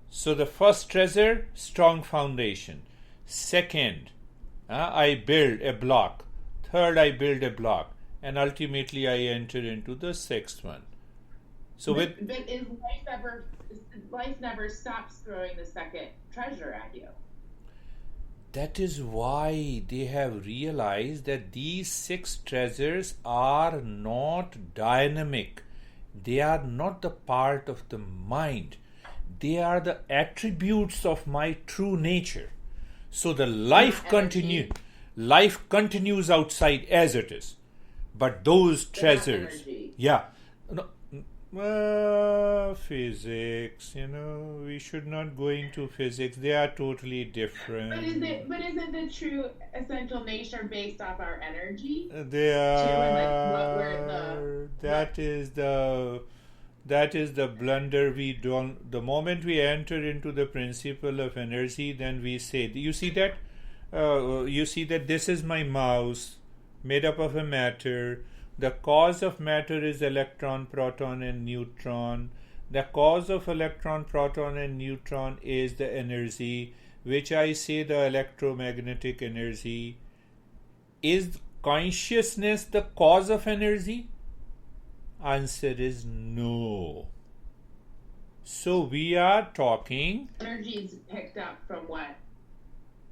So the first treasure, strong foundation. Second, I build a block. Third, I build a block. And ultimately I enter into the 6th one. So but is life never stops throwing the second treasure at you. That is why they have realized that these 6 treasures are not dynamic. They are not the part of the mind. They are the attributes of my true nature. So the life continues outside as it is. But those treasures, physics, we should not go into physics. They are totally different. But isn't the true essential nature based off our energy? They are. That is the blunder we don't. The moment we enter into the principle of energy, then we say, you see that this is my mouse, made up of a matter. The cause of matter is electron, proton, and neutron. The cause of electron, proton, and neutron is the energy, which I say the electromagnetic energy. Is consciousness the cause of energy? Answer is no. So we are talking. Energy is picked up from what?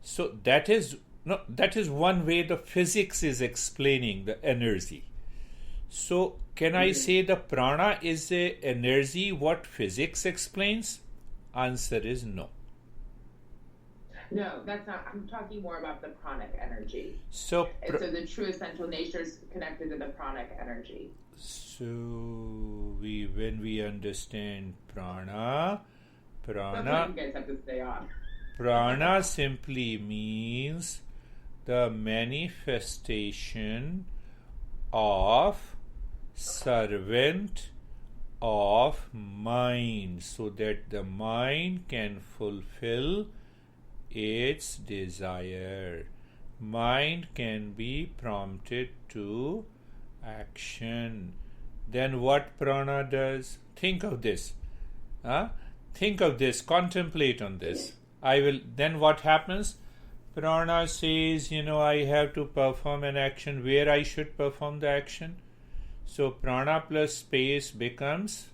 So that is one way the physics is explaining the energy. So can I say the prana is a energy what physics explains? Answer is no. No, that's not. I'm talking more about the pranic energy. So the true essential nature is connected to the pranic energy. So when we understand prana, That's why you guys have to stay on. Prana simply means the manifestation of servant of mind, so that the mind can fulfill its desire. Mind can be prompted to action. Then what prana does? Think of this. Think of this. Contemplate on this. Then what happens? Prana says, I have to perform an action. Where I should perform the action? So prana plus space becomes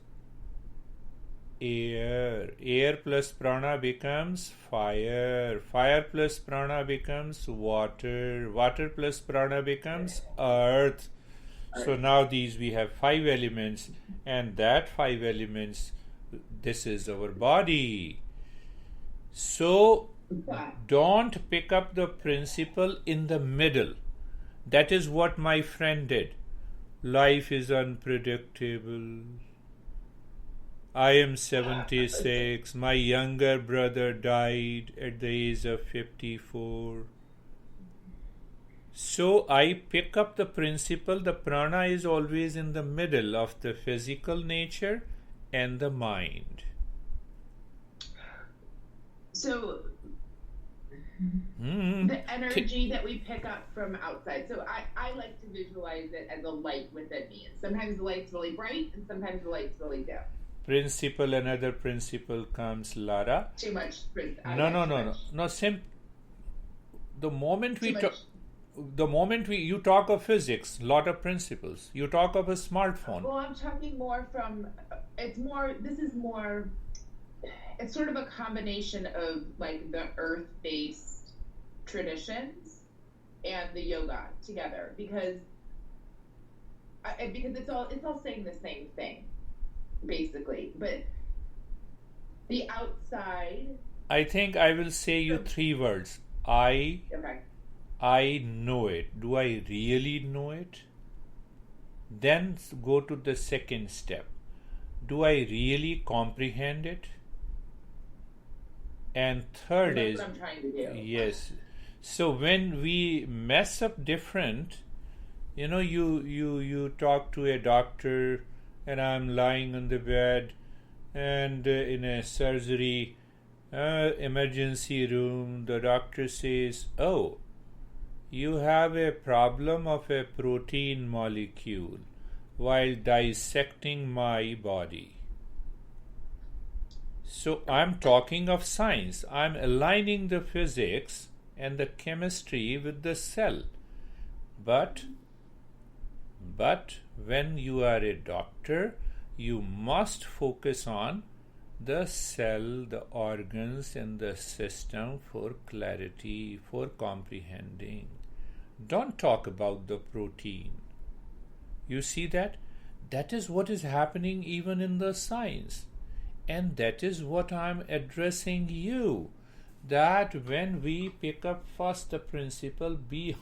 air. Air plus prana becomes fire. Fire plus prana becomes water. Water plus prana becomes earth. So now we have 5 elements, and that 5 elements, this is our body. So don't pick up the principle in the middle. That is what my friend did. Life is unpredictable. I am 76. My younger brother died at the age of 54. So I pick up the principle the prana is always in the middle of the physical nature and the mind. So the energy that we pick up from outside. So I like to visualize it as a light within me. And sometimes the light's really bright and sometimes the light's really dim. Principle, another principle comes, Lara. Too much. No. The moment we talk, you talk of physics, lot of principles. You talk of a smartphone. Well, I'm talking more from. It's sort of a combination of like the earth-based traditions and the yoga together because it's all saying the same thing basically, but the outside. I think I will say you 3 words. I know it. Do I really know it? Then go to the second step. Do I really comprehend it? And third That's is what I'm trying to do. Yes. So when we mess up different, you talk to a doctor, and I'm lying on the bed, and in a surgery emergency room, the doctor says, "Oh, you have a problem of a protein molecule," while dissecting my body. So I'm talking of science. I'm aligning the physics and the chemistry with the cell. But when you are a doctor, you must focus on the cell, the organs, and the system for clarity, for comprehending. Don't talk about the protein. You see that? That is what is happening even in the science. And that is what I'm addressing you. That when we pick up first the principle, be